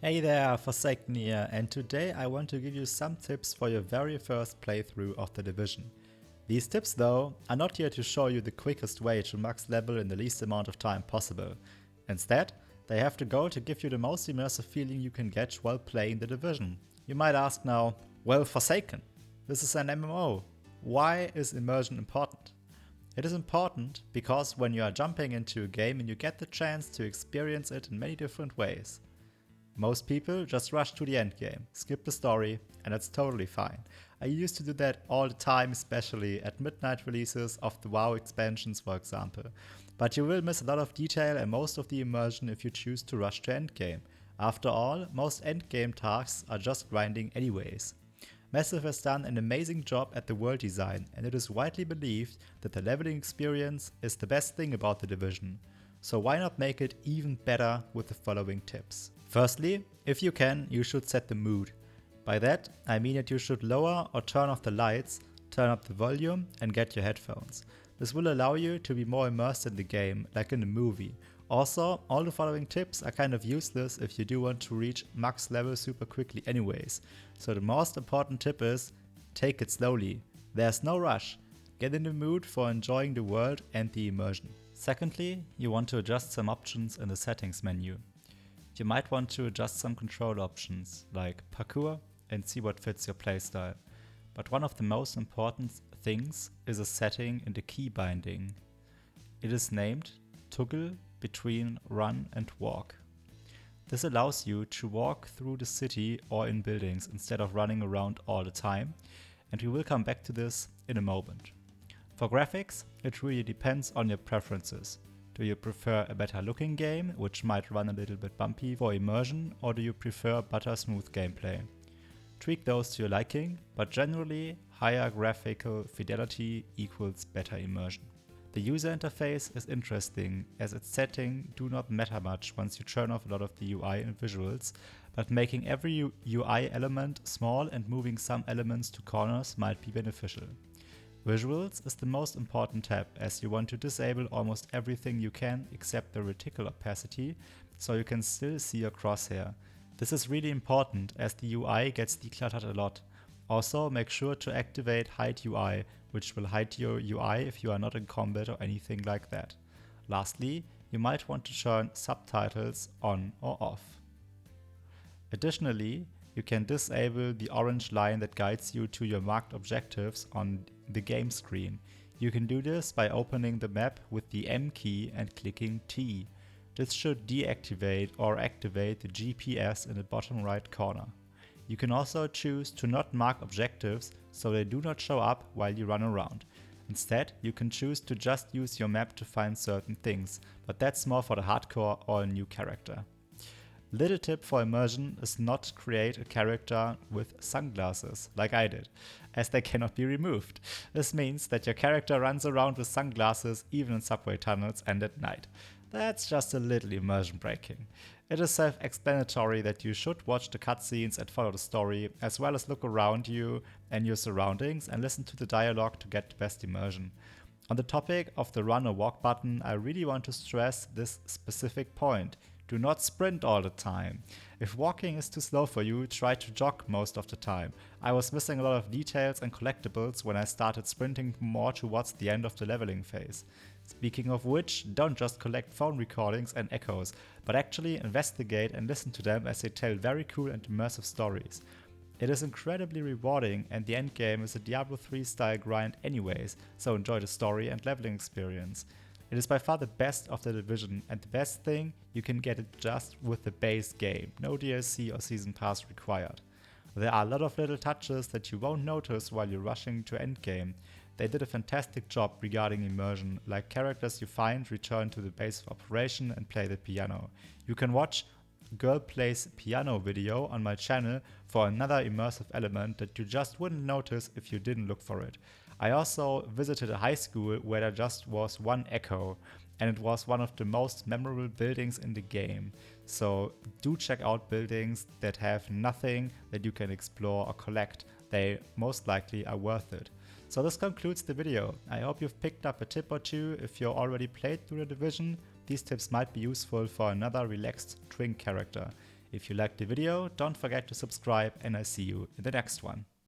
Hey there, Forsaken here, and today I want to give you some tips for your very first playthrough of The Division. These tips though are not here to show you the quickest way to max level in the least amount of time possible. Instead, they have the goal to give you the most immersive feeling you can get while playing The Division. You might ask now, well Forsaken, this is an MMO. Why is immersion important? It is important because when you are jumping into a game and you get the chance to experience it in many different ways. Most people just rush to the end game, skip the story, and that's totally fine. I used to do that all the time, especially at midnight releases of the WoW expansions, for example. But you will miss a lot of detail and most of the immersion if you choose to rush to endgame. After all, most endgame tasks are just grinding anyways. Massive has done an amazing job at the world design, and it is widely believed that the leveling experience is the best thing about the Division. So why not make it even better with the following tips? Firstly, if you can, you should set the mood. By that, I mean that you should lower or turn off the lights, turn up the volume, and get your headphones. This will allow you to be more immersed in the game, like in a movie. Also, all the following tips are kind of useless if you do want to reach max level super quickly anyways. So the most important tip is, take it slowly. There's no rush. Get in the mood for enjoying the world and the immersion. Secondly, you want to adjust some options in the settings menu. You might want to adjust some control options, like parkour, and see what fits your playstyle. But one of the most important things is a setting in the key binding. It is named Toggle between run and walk. This allows you to walk through the city or in buildings instead of running around all the time, and we will come back to this in a moment. For graphics, it really depends on your preferences. Do you prefer a better looking game, which might run a little bit bumpy for immersion, or do you prefer butter smooth gameplay? Tweak those to your liking, but generally, higher graphical fidelity equals better immersion. The user interface is interesting, as its settings do not matter much once you turn off a lot of the UI and visuals, but making every UI element small and moving some elements to corners might be beneficial. Visuals is the most important tab, as you want to disable almost everything you can except the reticle opacity, so you can still see your crosshair. This is really important as the UI gets decluttered a lot. Also, make sure to activate Hide UI, which will hide your UI if you are not in combat or anything like that. Lastly, you might want to turn subtitles on or off. Additionally, you can disable the orange line that guides you to your marked objectives on the game screen. You can do this by opening the map with the M key and clicking T. This should deactivate or activate the GPS in the bottom right corner. You can also choose to not mark objectives so they do not show up while you run around. Instead, you can choose to just use your map to find certain things, but that's more for the hardcore or a new character. Little tip for immersion is not create a character with sunglasses, like I did, as they cannot be removed. This means that your character runs around with sunglasses even in subway tunnels and at night. That's just a little immersion breaking. It is self-explanatory that you should watch the cutscenes and follow the story, as well as look around you and your surroundings and listen to the dialogue to get the best immersion. On the topic of the run or walk button, I really want to stress this specific point. Do not sprint all the time. If walking is too slow for you, try to jog most of the time. I was missing a lot of details and collectibles when I started sprinting more towards the end of the leveling phase. Speaking of which, don't just collect phone recordings and echoes, but actually investigate and listen to them as they tell very cool and immersive stories. It is incredibly rewarding, and the endgame is a Diablo 3 style grind anyways, so enjoy the story and leveling experience. It is by far the best of the Division, and the best thing, you can get it just with the base game, no DLC or season pass required. There are a lot of little touches that you won't notice while you're rushing to endgame. They did a fantastic job regarding immersion, like characters you find return to the base of operation and play the piano. You can watch Girl Plays Piano video on my channel for another immersive element that you just wouldn't notice if you didn't look for it. I also visited a high school where there just was one echo, and it was one of the most memorable buildings in the game. So do check out buildings that have nothing that you can explore or collect. They most likely are worth it. So this concludes the video. I hope you've picked up a tip or two if you already played through the Division. These tips might be useful for another relaxed Twink character. If you liked the video, don't forget to subscribe and I see you in the next one.